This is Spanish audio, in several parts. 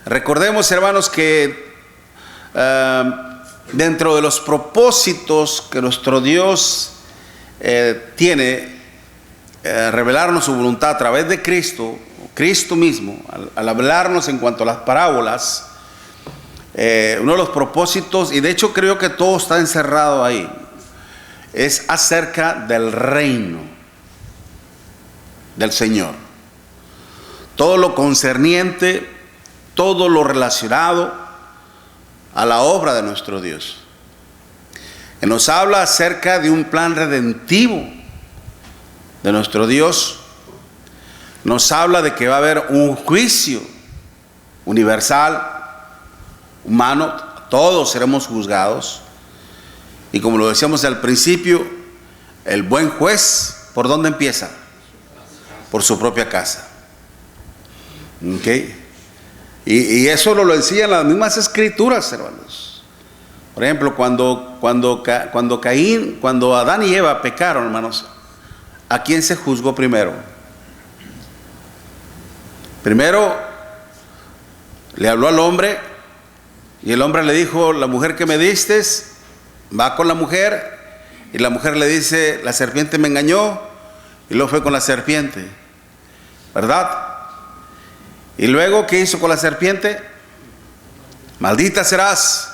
Recordemos, hermanos, que dentro de los propósitos que nuestro Dios tiene, revelarnos su voluntad a través de Cristo, Cristo mismo, al hablarnos en cuanto a las parábolas, uno de los propósitos, y de hecho creo que todo está encerrado ahí, es acerca del reino del Señor. Todo lo concerniente, todo lo relacionado a la obra de nuestro Dios. Que nos habla acerca de un plan redentivo de nuestro Dios. Nos habla de que va a haber un juicio universal, humano, todos seremos juzgados. Y como lo decíamos al principio, el buen juez, ¿por dónde empieza? Por su propia casa. ¿Okay? Y eso lo enseñan las mismas escrituras, hermanos. Por ejemplo, cuando Adán y Eva pecaron, hermanos, ¿a quién se juzgó primero? Primero le habló al hombre, y el hombre le dijo: la mujer que me diste, va con la mujer. Y la mujer le dice: la serpiente me engañó, y luego fue con la serpiente, ¿verdad? Y luego, ¿qué hizo con la serpiente? Maldita serás,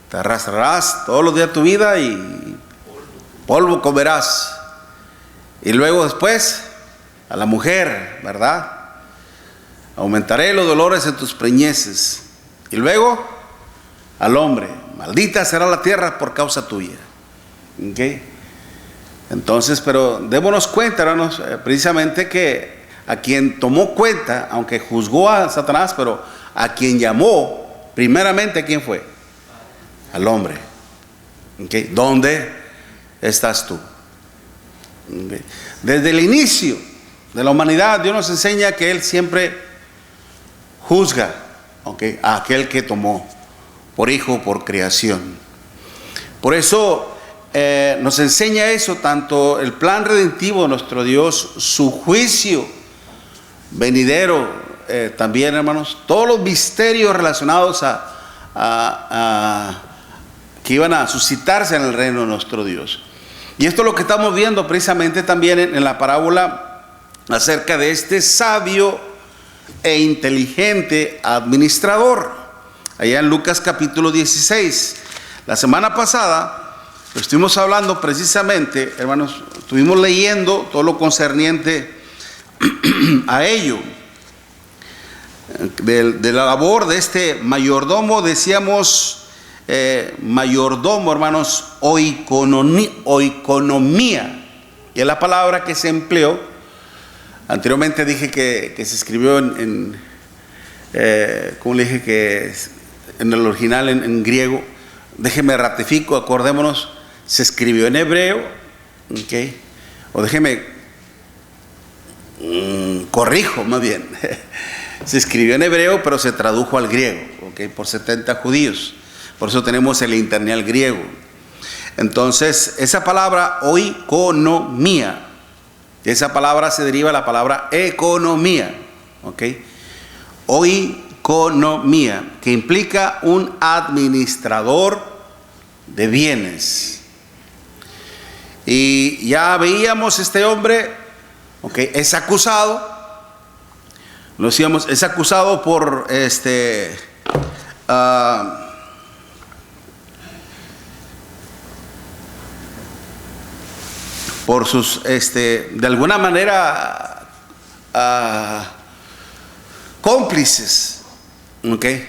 te arrastrarás todos los días de tu vida y polvo comerás. Y luego después a la mujer, ¿verdad? Aumentaré los dolores en tus preñeces. Y luego al hombre: maldita será la tierra por causa tuya. ¿Okay? Entonces, pero démonos cuenta, hermanos, precisamente que a quien tomó cuenta, aunque juzgó a Satanás, pero a quien llamó primeramente, ¿a quién fue? Al hombre. ¿Okay? ¿Dónde estás tú? ¿Okay? Desde el inicio de la humanidad, Dios nos enseña que Él siempre juzga, ¿okay?, a aquel que tomó por hijo, por creación. Por eso nos enseña eso, tanto el plan redentivo de nuestro Dios, su juicio venidero, también, hermanos, todos los misterios relacionados que iban a suscitarse en el reino de nuestro Dios. Y esto es lo que estamos viendo precisamente también en la parábola acerca de este sabio e inteligente administrador, allá en Lucas capítulo 16. La semana pasada estuvimos hablando precisamente, hermanos, estuvimos leyendo todo lo concerniente a ello, de la labor de este mayordomo. Decíamos mayordomo, hermanos, oikonomía, y es la palabra que se empleó. Anteriormente dije que se escribió como le dije, que en el original en griego. Déjeme ratifico, acordémonos, se escribió en hebreo, ¿okay? O déjeme corrijo más bien, se escribió en hebreo, pero se tradujo al griego, ¿okay?, por 70 judíos. Por eso tenemos el interlineal griego. Entonces, esa palabra oikonomía, esa palabra se deriva de la palabra economía, ¿okay? Oikonomía, que implica un administrador de bienes. Y ya veíamos este hombre, ¿okay?, es acusado, lo decíamos, es acusado por por sus, de alguna manera, cómplices, ¿ok? De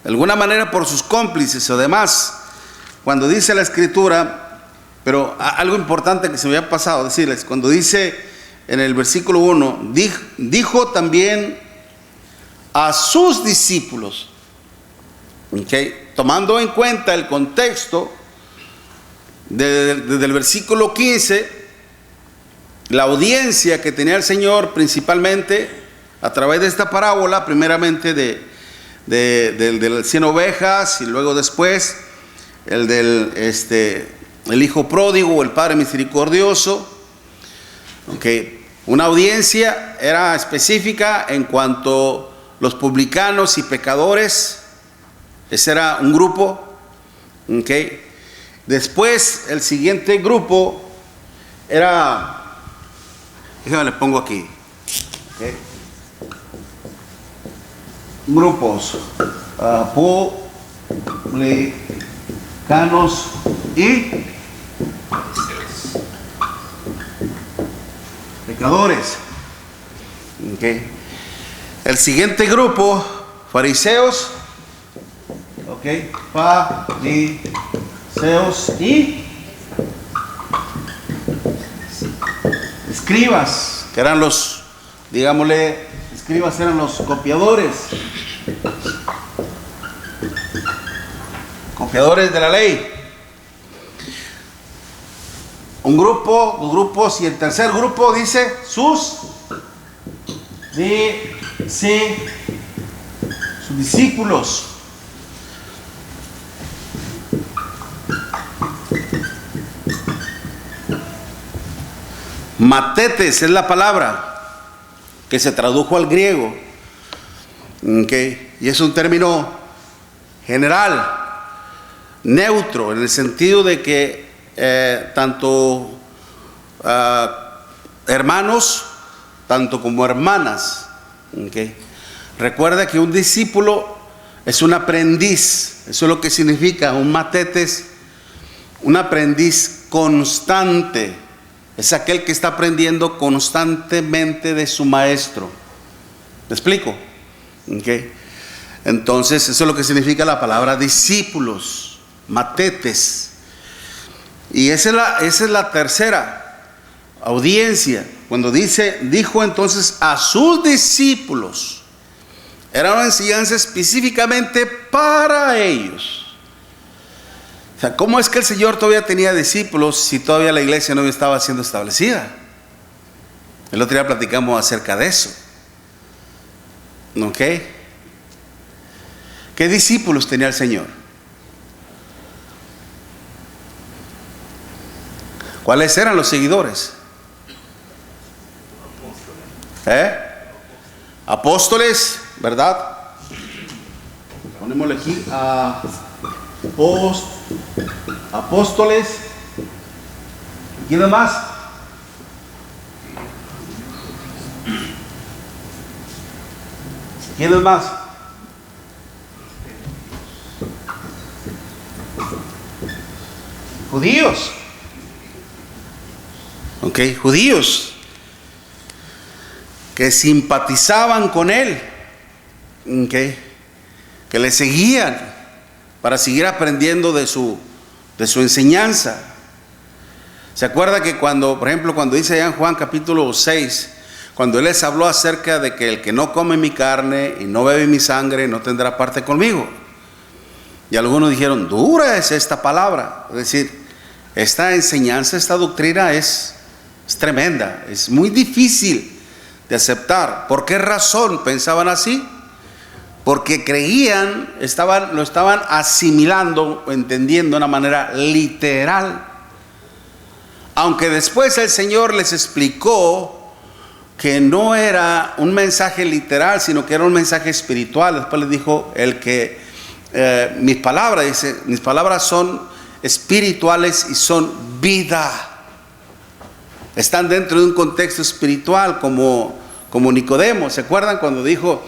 alguna manera por sus cómplices o demás. Cuando dice la escritura, pero algo importante que se me había pasado decirles, cuando dice en el versículo 1, dijo también a sus discípulos, ¿ok? Tomando en cuenta el contexto desde el versículo 15, la audiencia que tenía el Señor principalmente a través de esta parábola, primeramente de las 100 ovejas, y luego después el hijo pródigo, el padre misericordioso, ¿okay? Una audiencia era específica en cuanto los publicanos y pecadores. Ese era un grupo. Okay. Después, el siguiente grupo era, déjame le pongo aquí. Okay. Grupos publicanos y pecadores. Okay. El siguiente grupo, fariseos. Okay. Fariseos y escribas, que eran los, digámosle, escribas eran los copiadores de la ley. Un grupo, dos grupos, y el tercer grupo dice sus discípulos. Matetes es la palabra que se tradujo al griego. Okay. Y es un término general, neutro, en el sentido de que tanto hermanos, tanto como hermanas. Okay. Recuerda que un discípulo es un aprendiz. Eso es lo que significa un matetes, un aprendiz constante. Es aquel que está aprendiendo constantemente de su maestro. ¿Me explico? Okay. Entonces, eso es lo que significa la palabra discípulos, matetes. Y esa es la tercera audiencia. Cuando dijo entonces a sus discípulos, era una enseñanza específicamente para ellos. O sea, ¿cómo es que el Señor todavía tenía discípulos si todavía la iglesia no estaba siendo establecida? El otro día platicamos acerca de eso. ¿Ok? ¿Qué discípulos tenía el Señor? ¿Cuáles eran los seguidores? Apóstoles, ¿verdad? Ponémosle aquí a apóstoles. ¿Quién más? ¿Quién más? Judíos. Ok, judíos que simpatizaban con él, okay, que le seguían para seguir aprendiendo de su enseñanza. ¿Se acuerda que por ejemplo, cuando dice allá en Juan capítulo 6, cuando él les habló acerca de que el que no come mi carne y no bebe mi sangre no tendrá parte conmigo? Y algunos dijeron, dura es esta palabra. Es decir, esta enseñanza, esta doctrina es tremenda, es muy difícil de aceptar. ¿Por qué razón pensaban así? Porque creían, lo estaban asimilando o entendiendo de una manera literal. Aunque después el Señor les explicó que no era un mensaje literal, sino que era un mensaje espiritual. Después les dijo, mis palabras son espirituales y son vida. Están dentro de un contexto espiritual, como Nicodemo. ¿Se acuerdan cuando dijo,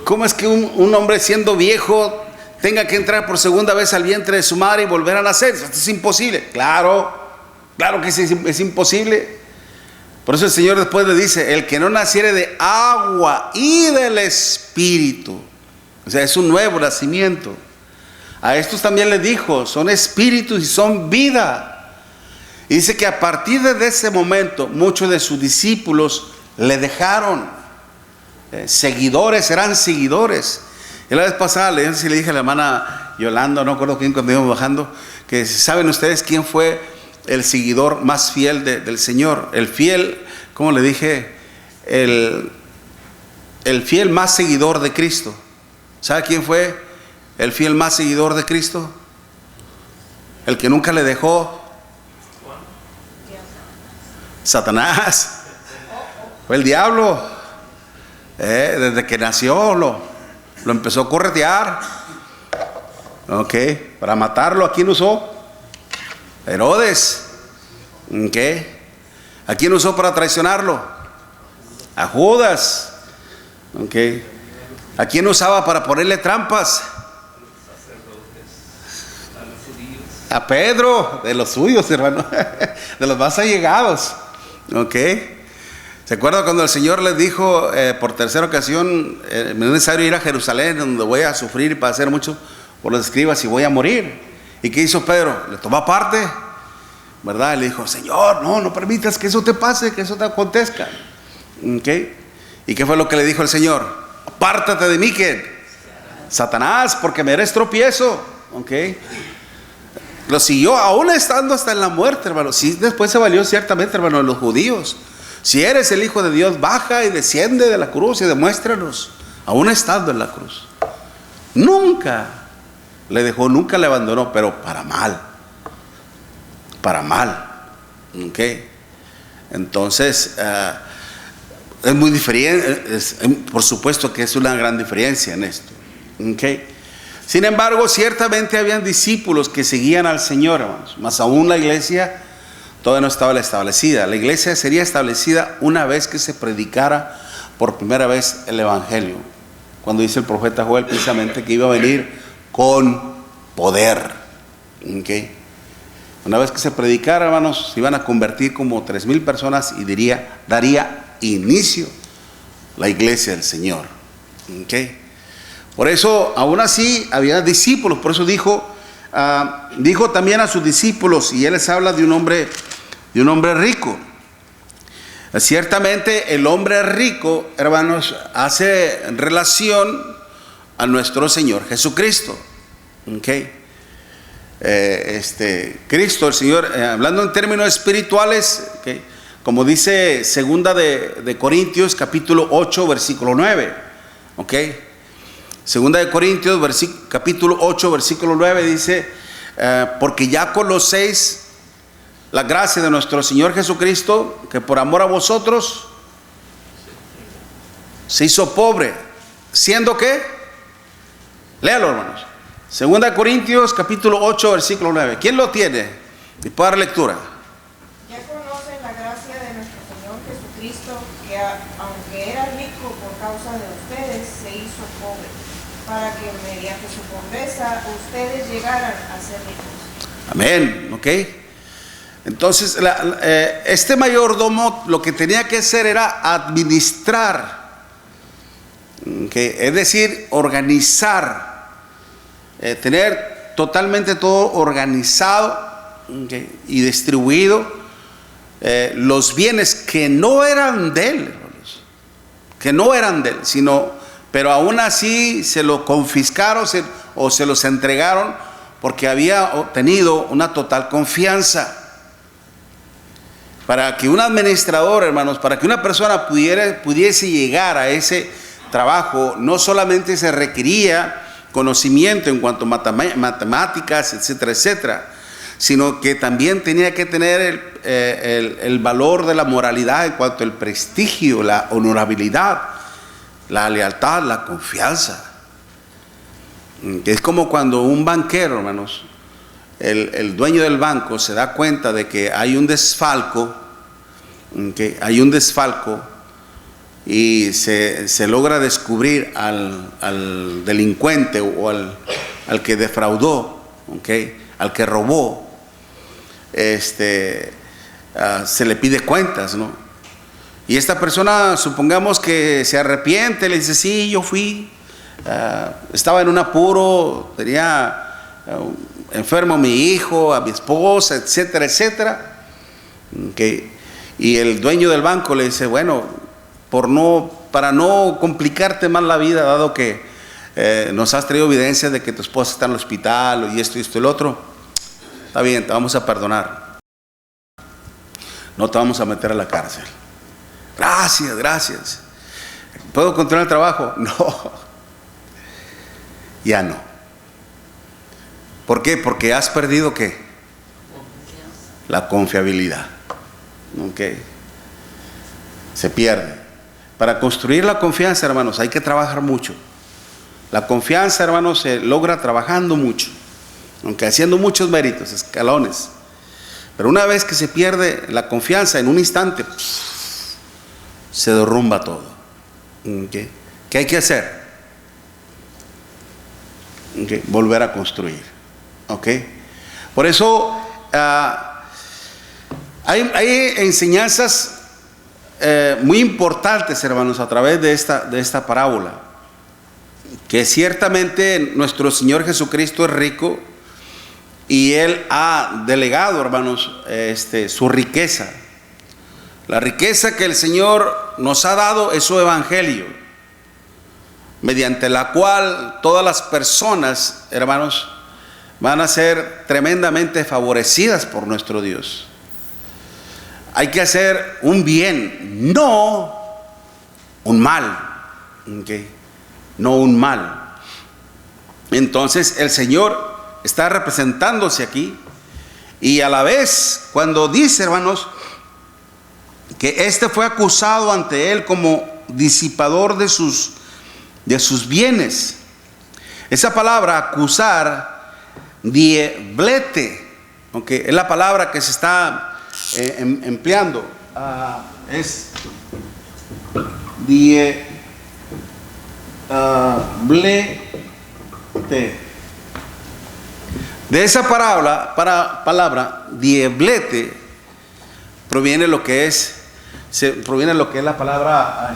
cómo es que un hombre siendo viejo tenga que entrar por segunda vez al vientre de su madre y volver a nacer? Esto es imposible. Claro que sí, es imposible. Por eso el Señor después le dice, el que no naciere de agua y del Espíritu. O sea, es un nuevo nacimiento. A estos también les dijo, son espíritus y son vida. Y dice que a partir de ese momento, muchos de sus discípulos le dejaron. Eran seguidores. Y la vez pasada le dije a la hermana Yolanda, no recuerdo quién, cuando íbamos bajando, que ¿saben ustedes quién fue el seguidor más fiel del Señor? El fiel, ¿cómo le dije? El fiel más seguidor de Cristo. ¿Sabe quién fue el fiel más seguidor de Cristo? El que nunca le dejó. Satanás. Fue el diablo. Desde que nació lo empezó a corretear. Ok, para matarlo. ¿A quién usó? Herodes. Ok, ¿a quién usó para traicionarlo? A Judas. Ok, ¿a quién usaba para ponerle trampas? A Pedro, de los suyos, hermano, de los más allegados. Ok, ¿se acuerdan cuando el Señor les dijo por tercera ocasión, me es necesario ir a Jerusalén, donde voy a sufrir y padecer mucho por los escribas y voy a morir? ¿Y qué hizo Pedro? Le tomó parte, ¿verdad? Y le dijo, Señor, no permitas que eso te pase, que eso te acontezca. Okay. ¿Y qué fue lo que le dijo el Señor? Apártate de mí, ¿quién? Satanás, porque me eres tropiezo. Okay. Lo siguió aún estando hasta en la muerte, hermano. Sí, después se valió ciertamente, hermano, de los judíos. Si eres el Hijo de Dios, baja y desciende de la cruz y demuéstranos, aún estando en la cruz. Nunca le dejó, nunca le abandonó, pero para mal. Para mal. Ok. Entonces, es muy diferente. Por supuesto que es una gran diferencia en esto. Ok. Sin embargo, ciertamente habían discípulos que seguían al Señor, hermanos. Más aún la iglesia todavía no estaba establecida. La iglesia sería establecida una vez que se predicara por primera vez el Evangelio. Cuando dice el profeta Joel precisamente que iba a venir con poder. ¿Okay? Una vez que se predicara, hermanos, se iban a convertir como 3,000 personas y daría inicio la iglesia del Señor. ¿Okay? Por eso, aún así, había discípulos. Por eso dijo también a sus discípulos, y él les habla de un hombre rico. Ciertamente el hombre rico, hermanos, hace relación a nuestro Señor Jesucristo. Okay. Cristo, el Señor, hablando en términos espirituales, okay, como dice segunda de Corintios capítulo 8 versículo 9. Okay. Segunda de Corintios capítulo 8 versículo 9 dice, porque ya conocéis la gracia de nuestro Señor Jesucristo, que por amor a vosotros se hizo pobre, siendo que, léalo, hermanos, segunda de Corintios capítulo 8 versículo 9. ¿Quién lo tiene? Y puede dar lectura. Ya conocen la gracia de nuestro Señor Jesucristo, que aunque era rico por causa de ustedes, se hizo pobre, para que mediante su pobreza ustedes llegaran a ser ricos. Amén. Ok. Entonces, este mayordomo lo que tenía que hacer era administrar, okay, es decir, organizar, tener totalmente todo organizado, okay, y distribuido, los bienes que no eran de él, pero aún así se lo confiscaron o se los entregaron porque había obtenido una total confianza. Para que un administrador, hermanos, para que una persona pudiese llegar a ese trabajo, no solamente se requería conocimiento en cuanto a matemáticas, etcétera, etcétera, sino que también tenía que tener el valor de la moralidad en cuanto al prestigio, la honorabilidad, la lealtad, la confianza. Es como cuando un banquero, hermanos, el dueño del banco se da cuenta de que hay un desfalco, y se logra descubrir al delincuente o al que defraudó, al que robó, se le pide cuentas, ¿no? Y esta persona, supongamos que se arrepiente, le dice, sí, yo fui, estaba en un apuro, tenía enfermo a mi hijo, a mi esposa, etcétera, etcétera. Y el dueño del banco le dice, bueno, para no complicarte más la vida, dado que nos has traído evidencia de que tu esposa está en el hospital y esto y el otro, está bien, te vamos a perdonar, no te vamos a meter a la cárcel. Gracias. ¿Puedo continuar el trabajo? No, ya no. ¿Por qué? Porque has perdido ¿qué? La confiabilidad. Se pierde. Para construir la confianza, hermanos, hay que trabajar mucho. La confianza, hermanos, se logra trabajando mucho, aunque haciendo muchos méritos, escalones. Pero una vez que se pierde la confianza, en un instante, se derrumba todo. ¿Okay? ¿Qué hay que hacer? ¿Okay? Volver a construir. ¿Okay? Por eso hay enseñanzas muy importantes, hermanos, a través de esta parábola. Que ciertamente nuestro Señor Jesucristo es rico y Él ha delegado, hermanos, su riqueza. La riqueza que el Señor nos ha dado es su evangelio, mediante la cual todas las personas, hermanos, van a ser tremendamente favorecidas por nuestro Dios. Hay que hacer un bien, no un mal. ¿Okay? No un mal. Entonces el Señor está representándose aquí, y a la vez cuando dice, hermanos, que este fue acusado ante él como disipador de sus bienes. Esa palabra acusar, dieblete, okay, es la palabra que se está empleando, es dieblete. De esa palabra dieblete proviene lo que es la palabra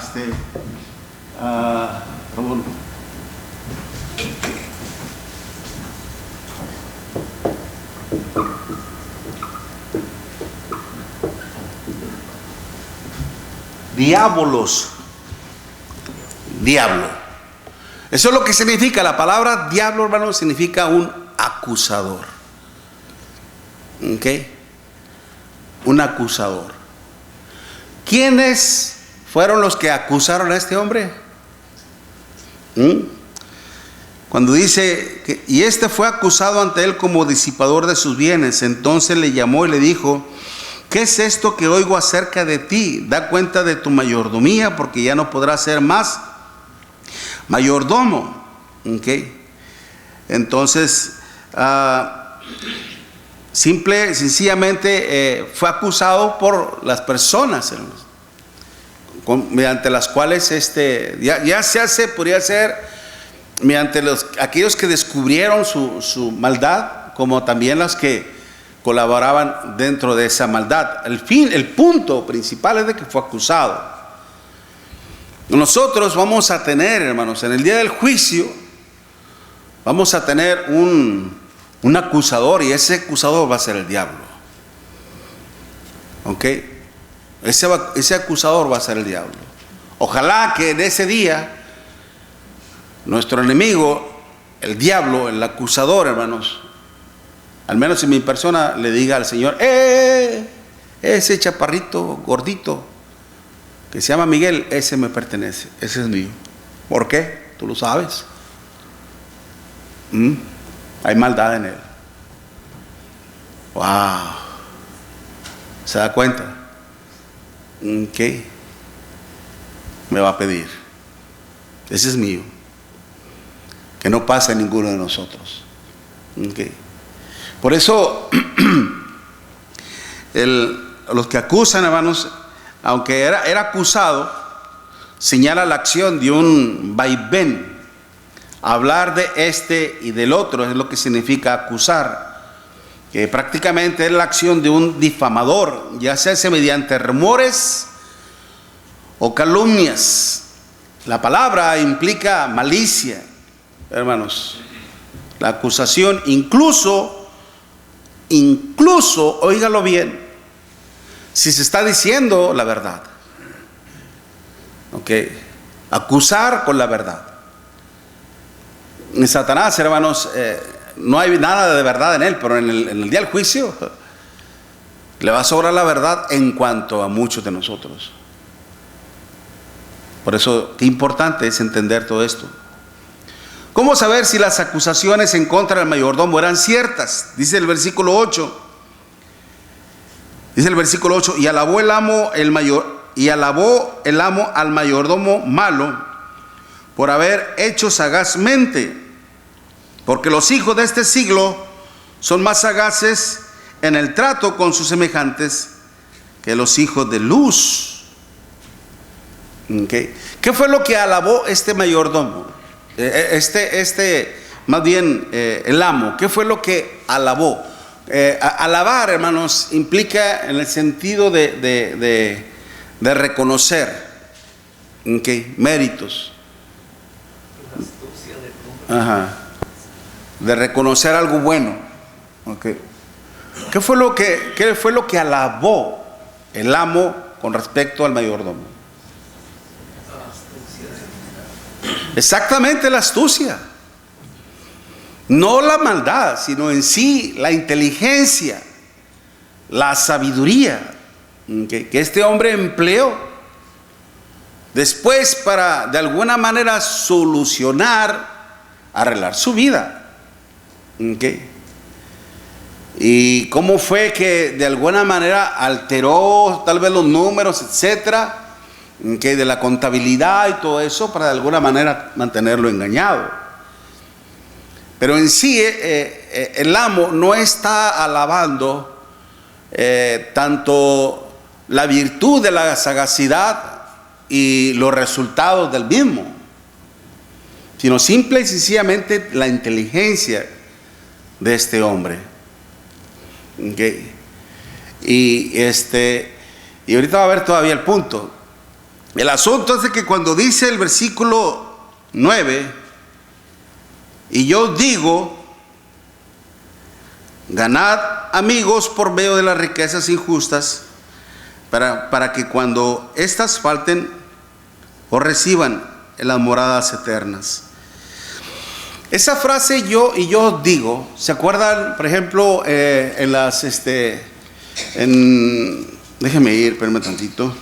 diabolos, diablo. Eso es lo que significa la palabra diablo, hermano. Significa un acusador. ¿Ok? Un acusador. ¿Quiénes fueron los que acusaron a este hombre? Cuando dice que, y este fue acusado ante él como disipador de sus bienes, entonces le llamó y le dijo: ¿qué es esto que oigo acerca de ti? Da cuenta de tu mayordomía, porque ya no podrás ser más mayordomo. ¿Okay? Entonces, sencillamente fue acusado por las personas, hermanos, mediante las cuales ya se hace, podría ser mediante aquellos que descubrieron su maldad, como también los que colaboraban dentro de esa maldad. El punto principal es de que fue acusado. Nosotros vamos a tener, hermanos, en el día del juicio, vamos a tener un acusador, y ese acusador va a ser el diablo. ¿Ok? Ese acusador va a ser el diablo. Ojalá que en ese día nuestro enemigo, el diablo, el acusador, hermanos, al menos en mi persona, le diga al Señor: ese chaparrito gordito que se llama Miguel, ese me pertenece, ese es mío. ¿Por qué? Tú lo sabes. Hay maldad en él. Wow. ¿Se da cuenta? ¿Qué? Me va a pedir. Ese es mío. Que no pase ninguno de nosotros. ¿Okay? Por eso, los que acusan, hermanos, aunque era acusado, señala la acción de un vaivén. Hablar de este y del otro es lo que significa acusar, que prácticamente es la acción de un difamador, ya se hace mediante rumores o calumnias. La palabra implica malicia, hermanos. La acusación, incluso, óigalo bien, si se está diciendo la verdad. ¿Ok? Acusar con la verdad. En Satanás, hermanos, no hay nada de verdad en él, pero en el día del juicio le va a sobrar la verdad en cuanto a muchos de nosotros. Por eso, qué importante es entender todo esto. ¿Cómo saber si las acusaciones en contra del mayordomo eran ciertas? Dice el versículo 8. Dice el versículo 8: y alabó el amo y alabó el amo al mayordomo malo por haber hecho sagazmente, porque los hijos de este siglo son más sagaces en el trato con sus semejantes que los hijos de luz. ¿Okay? ¿Qué fue lo que alabó este mayordomo? Más bien el amo. ¿Qué fue lo que alabó? Alabar, hermanos, implica en el sentido de reconocer, ¿okay?, méritos. Ajá. De reconocer algo bueno. Okay. ¿Qué fue lo que alabó el amo con respecto al mayordomo? Exactamente, la astucia. No la maldad, sino en sí la inteligencia, la sabiduría que este hombre empleó después para de alguna manera solucionar, arreglar su vida. ¿Okay? Y cómo fue que de alguna manera alteró tal vez los números, etcétera, que de la contabilidad y todo eso, para de alguna manera mantenerlo engañado. Pero en sí el amo no está alabando tanto la virtud de la sagacidad y los resultados del mismo, sino simple y sencillamente la inteligencia de este hombre. Okay. Y ahorita va a ver todavía el punto. El asunto es de que cuando dice el versículo 9, y yo digo, ganad amigos por medio de las riquezas injustas, para que cuando éstas falten, os reciban en las moradas eternas. Esa frase yo digo, ¿se acuerdan, por ejemplo, en las, déjeme ir, espérame tantito.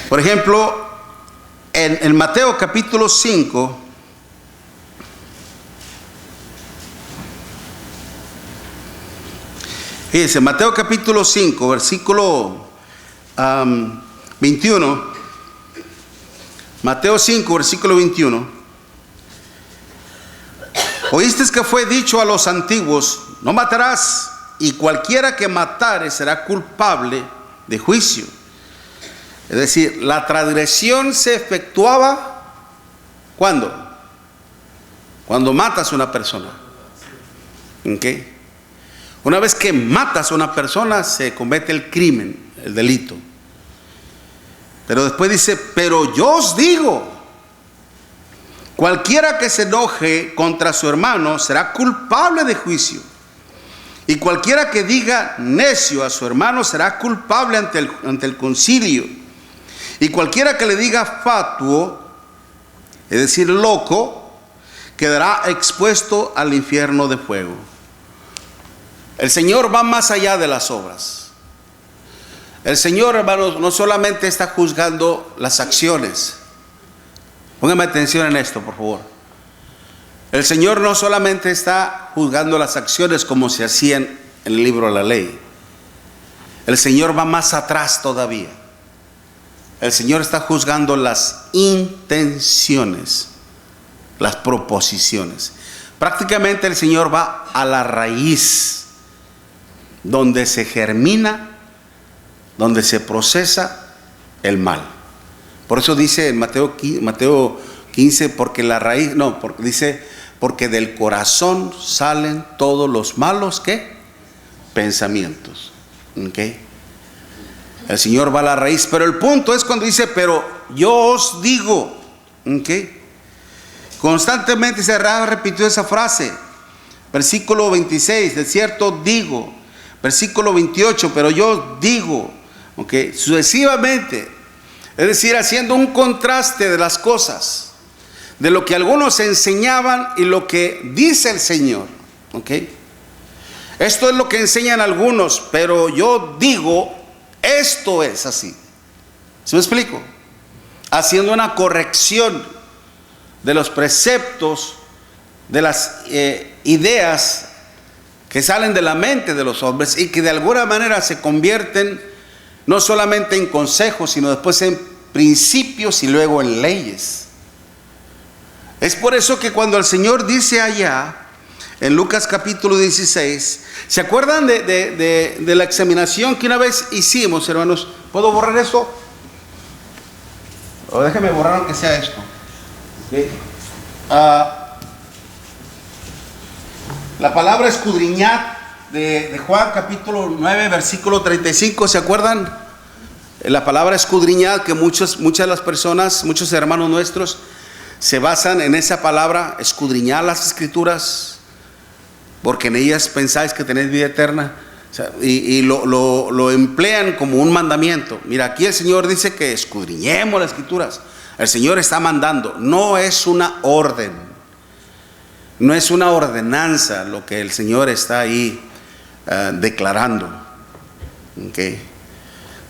Por ejemplo, en Mateo capítulo 5, fíjense, Mateo capítulo 5, versículo 21. Mateo 5, versículo 21. Oísteis que fue dicho a los antiguos, no matarás, y cualquiera que matare será culpable de juicio. Es decir, la transgresión se efectuaba ¿cuándo? Cuando matas a una persona. ¿Okay? Una vez que matas a una persona se comete el crimen, el delito. Pero después dice, pero yo os digo, cualquiera que se enoje contra su hermano será culpable de juicio. Y cualquiera que diga necio a su hermano será culpable ante el concilio. Y cualquiera que le diga fatuo, es decir, loco, quedará expuesto al infierno de fuego. El Señor va más allá de las obras. El Señor, hermanos, no solamente está juzgando las acciones. Póngame atención en esto, por favor. El Señor no solamente está juzgando las acciones como se hacían en el libro de la ley. El Señor va más atrás todavía. El Señor está juzgando las intenciones, las proposiciones. Prácticamente el Señor va a la raíz, donde se germina, donde se procesa el mal. Por eso dice en Mateo 15, porque la raíz, no, porque dice, porque del corazón salen todos los malos, ¿qué? Pensamientos. ¿Okay? El Señor va a la raíz, pero el punto es cuando dice, pero yo os digo, ¿okay? Constantemente se repitió esa frase. Versículo 26, de cierto digo. Versículo 28, pero yo digo, ¿okay? Sucesivamente, es decir, haciendo un contraste de las cosas, de lo que algunos enseñaban y lo que dice el Señor, ¿okay? Esto es lo que enseñan algunos, pero yo digo, esto es así. ¿Se me explico? Haciendo una corrección de los preceptos de las ideas que salen de la mente de los hombres y que de alguna manera se convierten no solamente en consejos, sino después en principios y luego en leyes. Es por eso que cuando el Señor dice allá, en Lucas capítulo 16, ¿se acuerdan de la examinación que una vez hicimos, hermanos? ¿Puedo borrar esto? O déjeme borrar aunque sea esto. ¿Okay? La palabra escudriñad de Juan capítulo 9 versículo 35, ¿se acuerdan? La palabra escudriñad, que muchas de las personas, muchos hermanos nuestros se basan en esa palabra, escudriñar las escrituras, porque en ellas pensáis que tenéis vida eterna. O sea, y lo emplean como un mandamiento. Mira, aquí el Señor dice que escudriñemos las escrituras. El Señor está mandando, no es una orden, no es una ordenanza lo que el Señor está ahí declarando, ¿okay?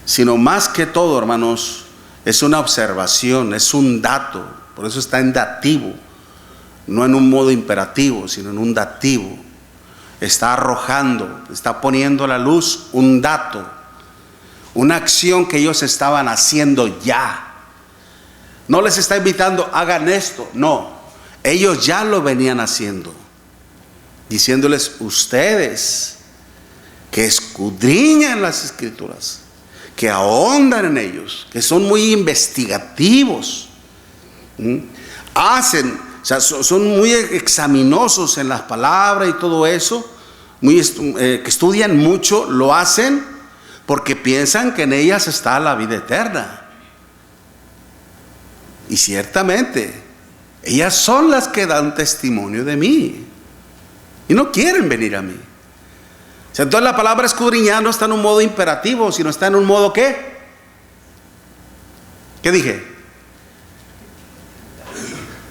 Sino más que todo, hermanos, es una observación, es un dato. Por eso está en dativo, no en un modo imperativo, sino en un dativo. Está arrojando, está poniendo a la luz un dato, una acción que ellos estaban haciendo ya. No les está invitando, hagan esto, no. Ellos ya lo venían haciendo, diciéndoles, ustedes que escudriñan las escrituras, que ahondan en ellos, que son muy investigativos, hacen, o sea, son muy examinosos en las palabras y todo eso, que estudian mucho, lo hacen porque piensan que en ellas está la vida eterna. Y ciertamente, ellas son las que dan testimonio de mí y no quieren venir a mí. O sea, entonces la palabra escudriñar no está en un modo imperativo, sino está en un modo ¿qué? ¿Qué dije?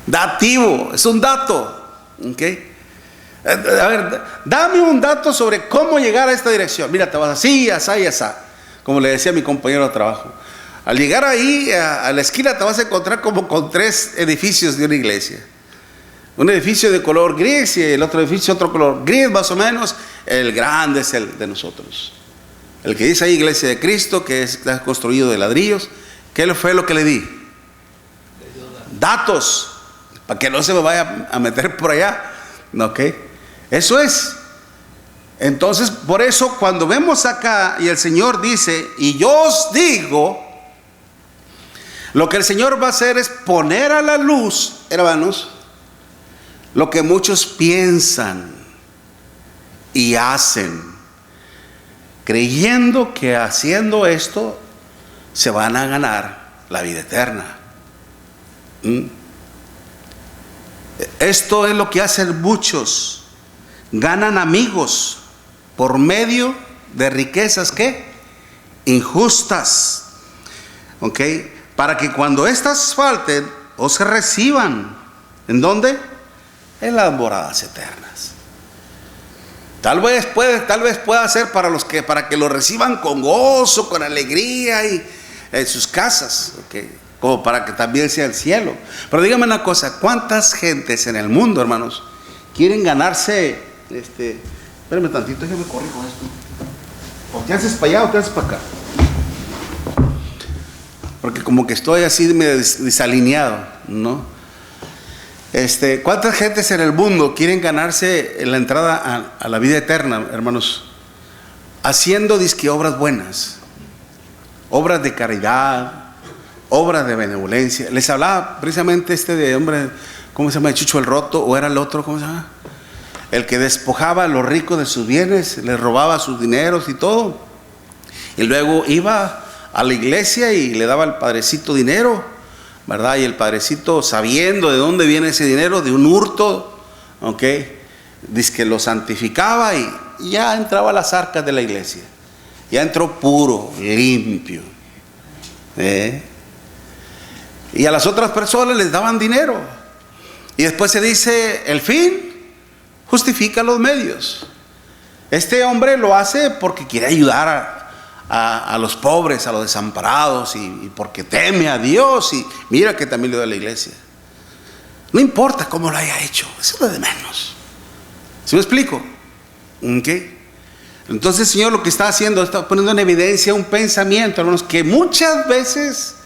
Dativo, es un dato. ¿Okay? A ver, dame un dato sobre cómo llegar a esta dirección. Mira, te vas así, así, así. Como le decía a mi compañero de trabajo. Al llegar ahí a la esquina te vas a encontrar como con 3 edificios de una iglesia. Un edificio de color gris y el otro edificio otro color gris más o menos. El grande es el de nosotros. El que dice ahí Iglesia de Cristo, que está construido de ladrillos. ¿Qué fue lo que le di? Datos, para que no se me vaya a meter por allá. ¿Ok? Eso es. Entonces, por eso cuando vemos acá y el Señor dice, y yo os digo, lo que el Señor va a hacer es poner a la luz, hermanos, lo que muchos piensan y hacen, creyendo que haciendo esto se van a ganar la vida eterna. Esto es lo que hacen muchos. Ganan amigos por medio de riquezas ¿qué? Injustas. ¿Ok? Para que cuando estas falten, os reciban. ¿En dónde? En las moradas eternas. Tal vez pueda ser para que lo reciban con gozo, con alegría y en sus casas, ¿okay? Como para que también sea el cielo. Pero dígame una cosa, ¿cuántas gentes en el mundo, hermanos, quieren ganarse, espérame tantito, déjame corrijo esto. O te haces para allá o te haces para acá. Porque como que estoy así medio desalineado, ¿no? ¿Cuántas gentes en el mundo quieren ganarse la entrada a la vida eterna, hermanos? Haciendo disque obras buenas, obras de caridad, obras de benevolencia. Les hablaba precisamente de hombre, ¿cómo se llama? Chucho el Roto, o era el otro, ¿cómo se llama? El que despojaba a los ricos de sus bienes, les robaba sus dineros y todo. Y luego iba a la iglesia y le daba al padrecito dinero, ¿verdad? Y el padrecito, sabiendo de dónde viene ese dinero, de un hurto, ¿ok? Dice que lo santificaba y ya entraba a las arcas de la iglesia. Ya entró puro, limpio. Y a las otras personas les daban dinero. Y después se dice, el fin justifica los medios. Este hombre lo hace porque quiere ayudar a los pobres, a los desamparados, y porque teme a Dios, y mira que también le da a la iglesia. No importa cómo lo haya hecho, eso es lo de menos. ¿Sí me explico? ¿Okay? Entonces el Señor lo que está haciendo, está poniendo en evidencia un pensamiento, hermanos, que muchas veces,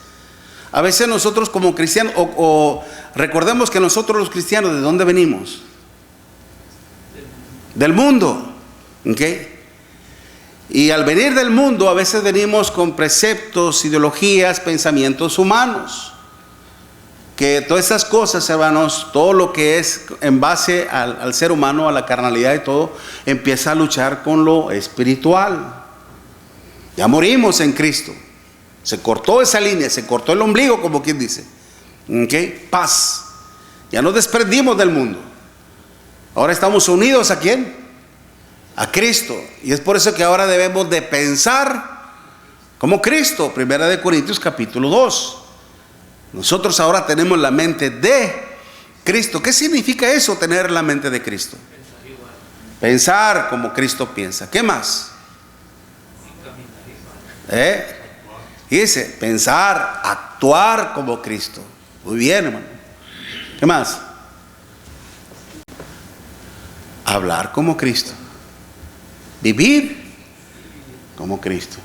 a veces nosotros como cristianos, o recordemos que nosotros los cristianos, ¿de dónde venimos? Del mundo. ¿Okay? Y al venir del mundo, a veces venimos con preceptos, ideologías, pensamientos humanos. Que todas esas cosas, hermanos, todo lo que es en base al ser humano, a la carnalidad y todo, empieza a luchar con lo espiritual. Ya morimos en Cristo. Se cortó esa línea, se cortó el ombligo, como quien dice. ¿Okay? Paz. Ya nos desprendimos del mundo. Ahora estamos unidos, ¿a quién? A Cristo. Y es por eso que ahora debemos de pensar como Cristo. 1 Corintios capítulo 2. Nosotros ahora tenemos la mente de Cristo. ¿Qué significa eso, tener la mente de Cristo? Pensar como Cristo piensa. ¿Qué más? Dice, pensar, actuar como Cristo. Muy bien, hermano. ¿Qué más? Hablar como Cristo. Vivir como Cristo.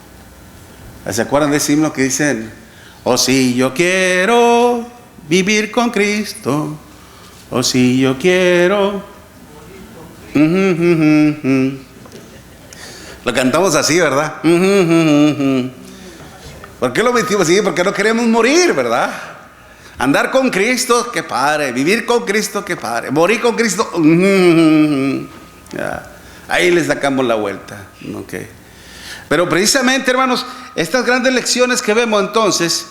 ¿Se acuerdan de ese himno que dicen: oh, si yo quiero vivir con Cristo, oh, si yo quiero. Lo cantamos así, ¿verdad? ¿Por qué lo metimos así? Porque no queremos morir, ¿verdad? Andar con Cristo, qué padre. Vivir con Cristo, qué padre. Morir con Cristo. Ya. Ahí les sacamos la vuelta. Okay. Pero precisamente, hermanos, estas grandes lecciones que vemos entonces,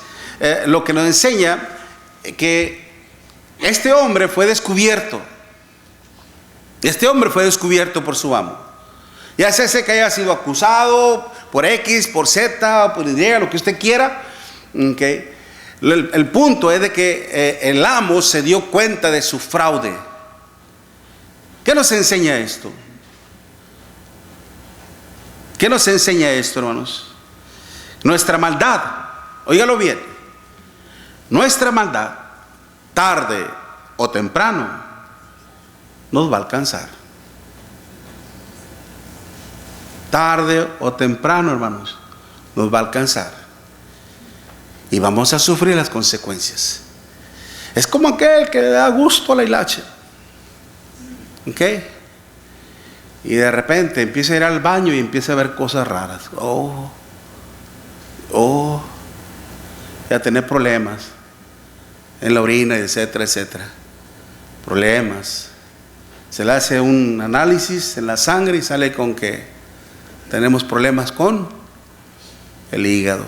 lo que nos enseña que este hombre fue descubierto. Este hombre fue descubierto por su amo. Ya sea que haya sido acusado por X, por Z, por Y, lo que usted quiera. Okay. El punto es de que el amo se dio cuenta de su fraude. ¿Qué nos enseña esto? ¿Qué nos enseña esto, hermanos? Nuestra maldad, óigalo bien, nuestra maldad, tarde o temprano, nos va a alcanzar. Tarde o temprano, hermanos, nos va a alcanzar. Y vamos a sufrir las consecuencias. Es como aquel que le da gusto a la hilacha. ¿Ok? Y de repente empieza a ir al baño y empieza a ver cosas raras. Ya tener problemas en la orina, etcétera, etcétera. Problemas. Se le hace un análisis en la sangre y sale con que tenemos problemas con el hígado.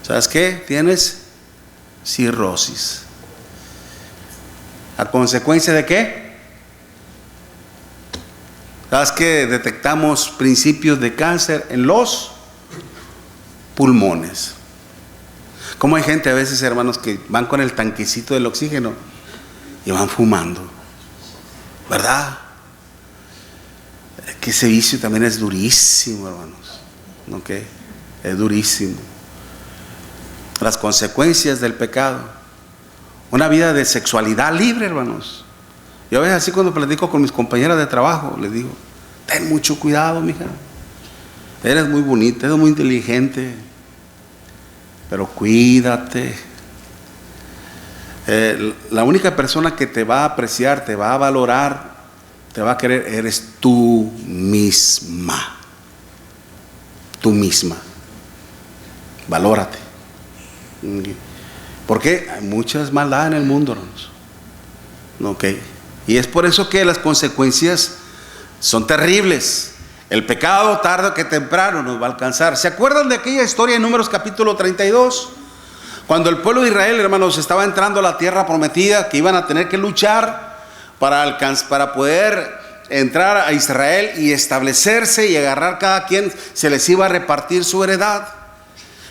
¿Sabes qué? Tienes cirrosis. ¿A consecuencia de qué? ¿Sabes que detectamos principios de cáncer en los pulmones? Como hay gente a veces, hermanos, que van con el tanquecito del oxígeno y van fumando, ¿verdad? Que ese vicio también es durísimo, hermanos. ¿Ok? Es durísimo. Las consecuencias del pecado. Una vida de sexualidad libre, hermanos. Yo a veces así cuando platico con mis compañeras de trabajo, les digo: ten mucho cuidado, mija. Eres muy bonita, eres muy inteligente, pero cuídate. La única persona que te va a apreciar, te va a valorar, te va a querer, eres tú misma. Tú misma. Valórate. Porque hay muchas maldad en el mundo, hermanos. ¿Ok? Y es por eso que las consecuencias son terribles. El pecado tarde o que temprano nos va a alcanzar. ¿Se acuerdan de aquella historia en Números capítulo 32? Cuando el pueblo de Israel, hermanos, estaba entrando a la tierra prometida, que iban a tener que luchar para poder entrar a Israel y establecerse y agarrar cada quien, se les iba a repartir su heredad.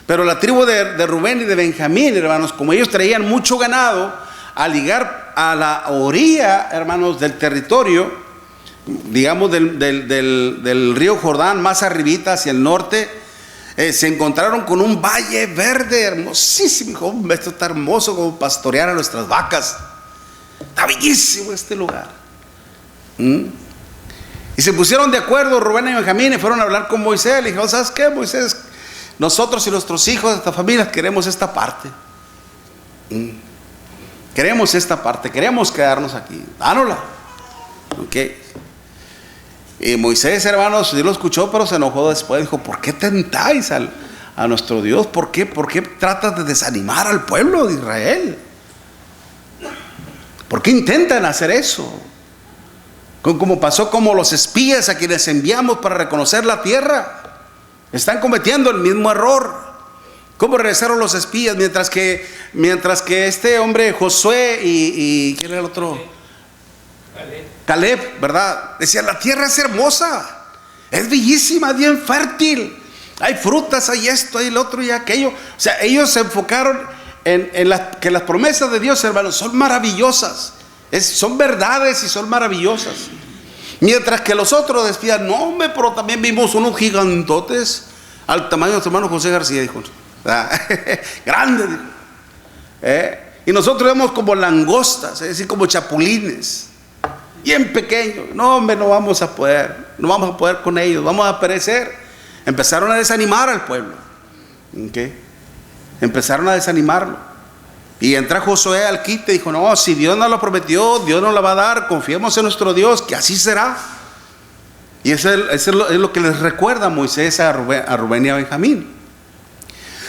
Pero la tribu de Rubén y de Benjamín, hermanos, como ellos traían mucho ganado, al llegar a la orilla, hermanos, del territorio, digamos del río Jordán, más arribita hacia el norte, Se encontraron con un valle verde hermosísimo. Dijo, "Hombre, esto está hermoso como pastorear a nuestras vacas. Está bellísimo este lugar". Y se pusieron de acuerdo Rubén y Benjamín y fueron a hablar con Moisés. Le dijeron, ¿sabes qué, Moisés? Nosotros y nuestros hijos de esta familia queremos esta parte. Queremos esta parte, queremos quedarnos aquí. Dánosla. Ok. Y Moisés, hermanos, Dios lo escuchó, pero se enojó después. Dijo, ¿por qué tentáis a nuestro Dios? ¿Por qué tratas de desanimar al pueblo de Israel? ¿Por qué intentan hacer eso? Como pasó como los espías a quienes enviamos para reconocer la tierra. Están cometiendo el mismo error. ¿Cómo regresaron los espías? Mientras que este hombre Josué y ¿quién era el otro? Caleb, ¿verdad? Decían, la tierra es hermosa, es bellísima, bien fértil. Hay frutas, hay esto, hay el otro y aquello. O sea, ellos se enfocaron en que las promesas de Dios, hermanos, son maravillosas. Son verdades y son maravillosas. Mientras que los otros decían, no, hombre, pero también vimos unos gigantotes al tamaño de nuestro hermano José García, dijo. Grandes, dijo. Y nosotros vemos como langostas, es decir, como chapulines, bien pequeños. No, hombre, no vamos a poder con ellos, vamos a perecer. Empezaron a desanimar al pueblo. ¿Okay? Empezaron a desanimarlo. Y entra Josué al quite y dijo, no, si Dios nos lo prometió, Dios nos la va a dar, confiemos en nuestro Dios, que así será. Y eso es lo que les recuerda Moisés a Rubén y a Benjamín.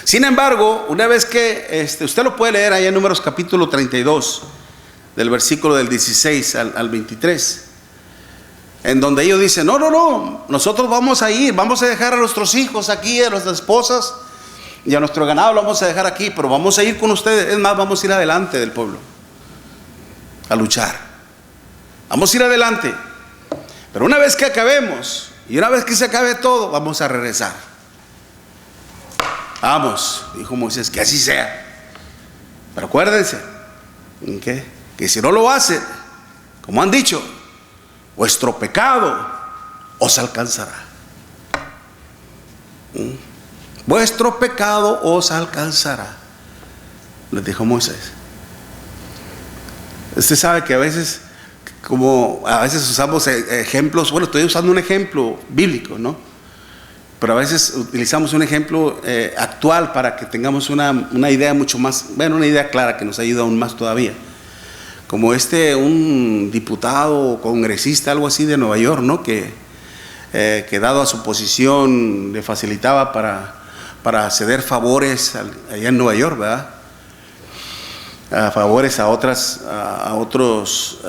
Sin embargo, una vez que, usted lo puede leer ahí en Números capítulo 32, del versículo del 16 al 23, en donde ellos dicen, no, nosotros vamos a ir, vamos a dejar a nuestros hijos aquí, a nuestras esposas, y a nuestro ganado lo vamos a dejar aquí, pero vamos a ir con ustedes. Es más, vamos a ir adelante del pueblo a luchar. Vamos a ir adelante. Pero una vez que acabemos y una vez que se acabe todo, vamos a regresar. Vamos, dijo Moisés, que así sea. Pero acuérdense, ¿okay?, que si no lo hacen, como han dicho, vuestro pecado os alcanzará. Vuestro pecado os alcanzará, les dijo Moisés. Usted sabe que a veces usamos ejemplos. Bueno, estoy usando un ejemplo bíblico, ¿no? Pero a veces utilizamos un ejemplo actual para que tengamos una idea mucho más, una idea clara que nos ayuda aún más todavía. Como un diputado o congresista, algo así de Nueva York, ¿no? Que dado a su posición le facilitaba para ceder favores allá en Nueva York, ¿verdad? Favores a otros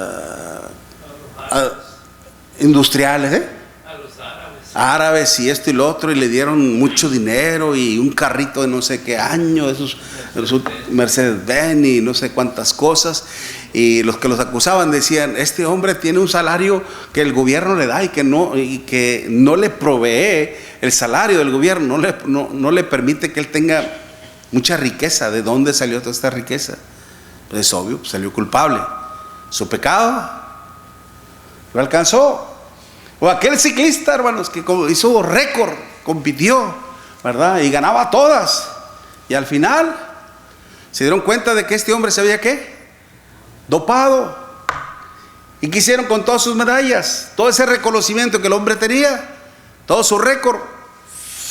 industriales, a los árabes y esto y lo otro, y le dieron mucho dinero y un carrito de no sé qué año, esos Mercedes-Benz y no sé cuántas cosas. Y los que los acusaban decían, este hombre tiene un salario que el gobierno le da y que no le provee el salario del gobierno, no le permite que él tenga mucha riqueza. ¿De dónde salió toda esta riqueza? Pues es obvio, salió culpable. Su pecado lo alcanzó. O aquel ciclista, hermanos, que hizo récord, compitió, ¿verdad? Y ganaba todas. Y al final se dieron cuenta de que este hombre se había dopado. ¿Y qué hicieron con todas sus medallas? Todo ese reconocimiento que el hombre tenía, todo su récord,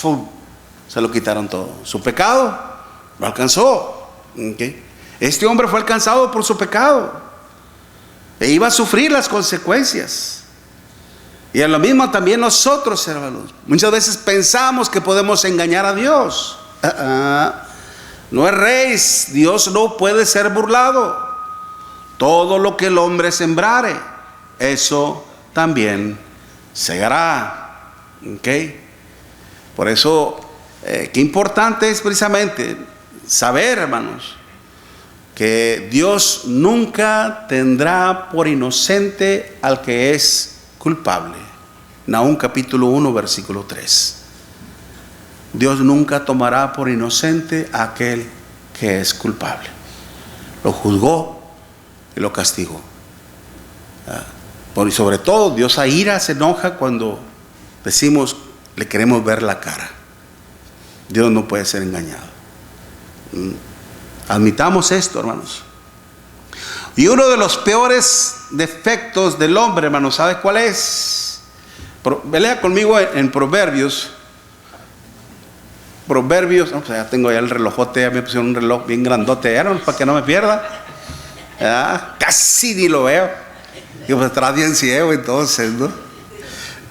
¡fum!, se lo quitaron todo. Su pecado lo alcanzó. ¿Okay? Este hombre fue alcanzado por su pecado e iba a sufrir las consecuencias. Y en lo mismo también nosotros, hermanos. Muchas veces pensamos que podemos engañar a Dios. No erréis, Dios no puede ser burlado. Todo lo que el hombre sembrare, eso también segará. ¿Okay? Por eso, qué importante es precisamente saber, hermanos, que Dios nunca tendrá por inocente al que es culpable. Nahum capítulo 1 versículo 3. Dios nunca tomará por inocente a aquel que es culpable. Lo juzgó y lo castigó. Y sobre todo, Dios a ira se enoja cuando decimos, le queremos ver la cara. Dios no puede ser engañado. Admitamos esto, hermanos. Y uno de los peores defectos del hombre, hermanos, ¿sabe cuál es? Lea conmigo en Proverbios. Proverbios, no, pues ya tengo ya el relojote, ya me pusieron un reloj bien grandote, ya, ¿no? Para que no me pierda. Casi ni lo veo. Yo pues atrás bien ciego entonces, ¿no?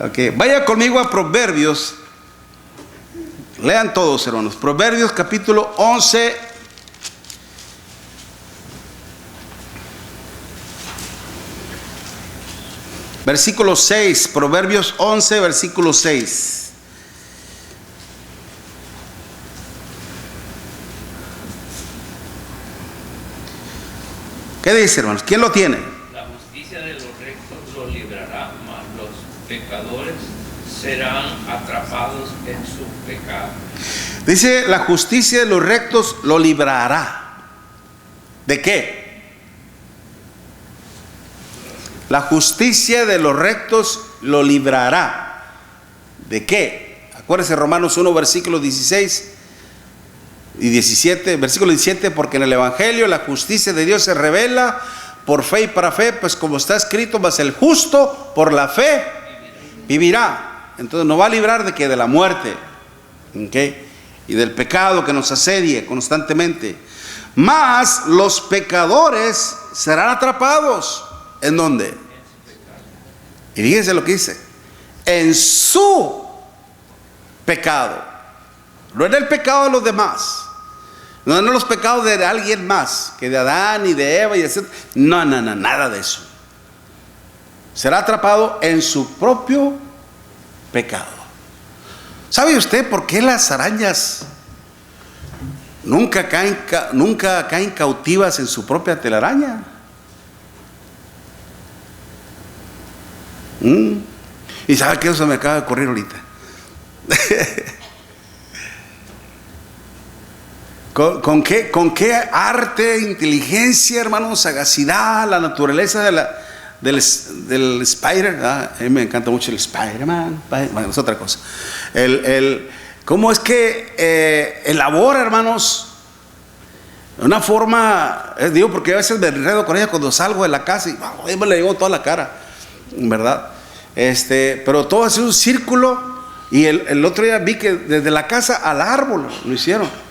Okay. Vaya conmigo a Proverbios. Lean todos, hermanos. Proverbios capítulo 11. Versículo 6. Proverbios 11, versículo 6. ¿Qué dice, hermanos? ¿Quién lo tiene? La justicia de los rectos los librará, mas los pecadores serán atrapados en su pecado. Dice, la justicia de los rectos lo librará. ¿De qué? La justicia de los rectos lo librará. ¿De qué? Acuérdense Romanos 1, versículos 16 y 17, versículo 17, porque en el Evangelio la justicia de Dios se revela por fe y para fe, pues como está escrito, mas el justo por la fe vivirá. Entonces nos va a librar de que de la muerte, ¿okay? Y del pecado que nos asedia constantemente. Mas los pecadores serán atrapados. ¿En dónde? Y fíjense lo que dice: en su pecado. No en el pecado de los demás, no en los pecados de alguien más, que de Adán y de Eva y etc. No, nada de eso. Será atrapado en su propio pecado. ¿Sabe usted por qué las arañas nunca caen cautivas en su propia telaraña? Y sabe que eso me acaba de ocurrir ahorita. ¿Con qué arte, inteligencia, hermano, sagacidad, la naturaleza del Spider? A mí me encanta mucho el Spider-Man. Bueno, es otra cosa. ¿Cómo es que elabora, hermanos, una forma? Digo, porque a veces me enredo con ella cuando salgo de la casa y me le llevo toda la cara, ¿verdad? Pero todo es un círculo. Y el otro día vi que desde la casa al árbol lo hicieron.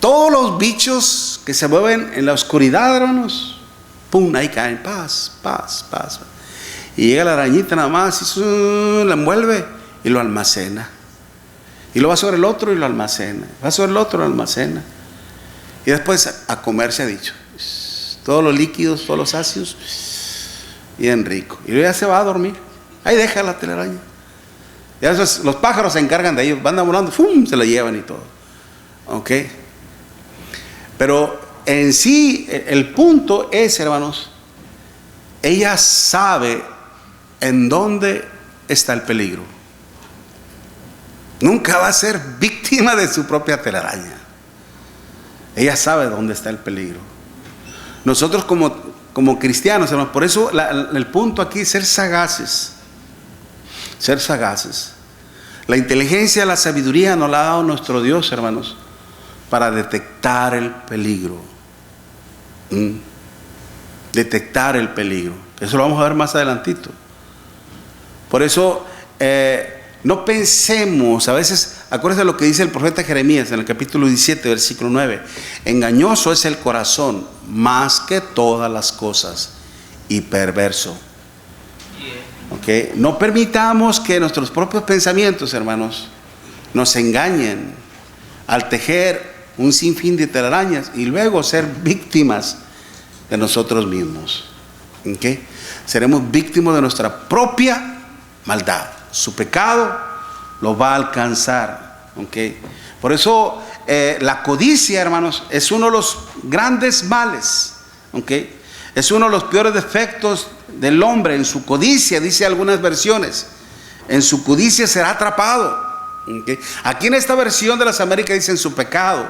Todos los bichos que se mueven en la oscuridad, hermanos, pum, ahí caen, paz. Y llega la arañita nada más y la envuelve y lo almacena. Y lo va sobre el otro y lo almacena. Va sobre el otro y lo almacena. Y después a comer se ha dicho. Todos los líquidos, todos los ácidos, bien rico. Y luego ya se va a dormir. Ahí deja la telaraña. Y a veces los pájaros se encargan de ellos, van volando, ¡fum!, se la llevan y todo. ¿Ok? Pero en sí, el punto es, hermanos, ella sabe en dónde está el peligro. Nunca va a ser víctima de su propia telaraña. Ella sabe dónde está el peligro. Nosotros como cristianos, hermanos, por eso el punto aquí es ser sagaces. Ser sagaces. La inteligencia, la sabiduría nos la ha dado nuestro Dios, hermanos, para detectar el peligro. Detectar el peligro. Eso lo vamos a ver más adelantito. Por eso no pensemos, a veces, acuérdense lo que dice el profeta Jeremías en el capítulo 17, versículo 9. Engañoso es el corazón más que todas las cosas y perverso. ¿Okay? No permitamos que nuestros propios pensamientos, hermanos, nos engañen al tejer un sinfín de telarañas y luego ser víctimas de nosotros mismos. ¿Okay? Seremos víctimas de nuestra propia maldad. Su pecado lo va a alcanzar. ¿Okay? Por eso la codicia, hermanos, es uno de los grandes males. ¿Okay? Es uno de los peores defectos del hombre. En su codicia, dice algunas versiones, en su codicia será atrapado. ¿Okay? Aquí en esta versión de las Américas dice en su pecado,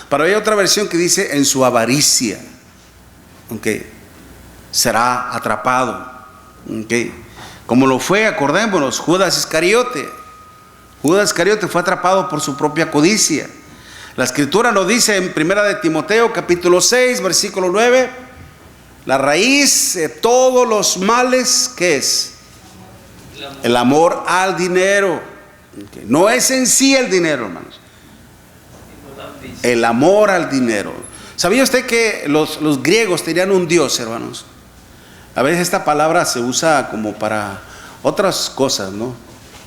pero hay otra versión que dice en su avaricia. ¿Okay? Será atrapado. ¿Okay? Como lo fue, acordémonos, Judas Iscariote. Judas Iscariote fue atrapado por su propia codicia. La Escritura nos dice en 1 de Timoteo capítulo 6 versículo 9, la raíz de todos los males, ¿qué es? El amor al dinero. No es en sí el dinero, hermanos. El amor al dinero. ¿Sabía usted que los griegos tenían un dios, hermanos? A veces esta palabra se usa como para otras cosas, ¿no?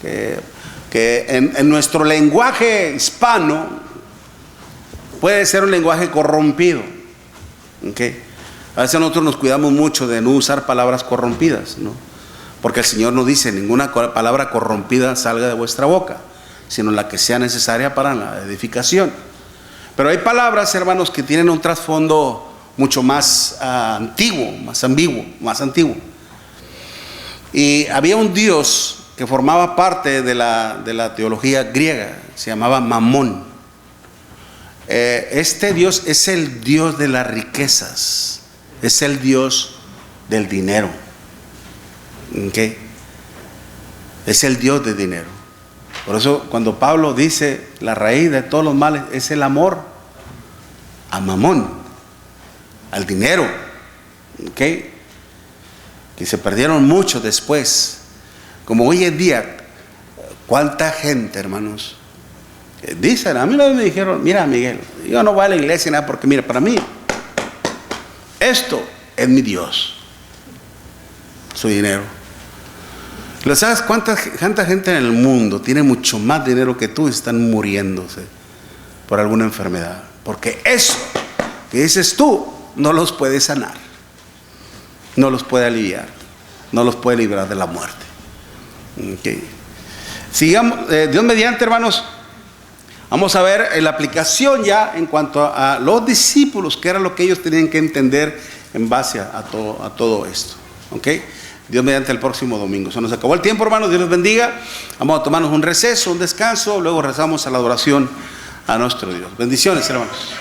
Que en nuestro lenguaje hispano puede ser un lenguaje corrompido. ¿Okay? A veces nosotros nos cuidamos mucho de no usar palabras corrompidas, ¿no? Porque el Señor nos dice, ninguna palabra corrompida salga de vuestra boca, sino la que sea necesaria para la edificación. Pero hay palabras, hermanos, que tienen un trasfondo mucho más antiguo, más ambiguo, más antiguo. Y había un dios que formaba parte de la teología griega, se llamaba Mamón. Este dios es el dios de las riquezas, es el dios del dinero. ¿Okay? Es el dios del dinero. Por eso cuando Pablo dice la raíz de todos los males es el amor a Mamón, al dinero. ¿Okay? Que se perdieron mucho después. Como hoy en día, cuánta gente, hermanos, dicen, a mí me dijeron, mira Miguel, yo no voy a la iglesia nada porque mira, para mí esto es mi Dios, su dinero. ¿Lo sabes cuánta gente en el mundo tiene mucho más dinero que tú y están muriéndose por alguna enfermedad? Porque eso que dices tú no los puede sanar, no los puede aliviar, no los puede librar de la muerte. Okay. Sigamos, Dios mediante, hermanos, vamos a ver la aplicación ya en cuanto a los discípulos, que era lo que ellos tenían que entender en base a todo esto. ¿Okay? Dios mediante el próximo domingo. Se nos acabó el tiempo, hermanos. Dios los bendiga. Vamos a tomarnos un receso, un descanso. Luego rezamos a la adoración a nuestro Dios. Bendiciones, hermanos.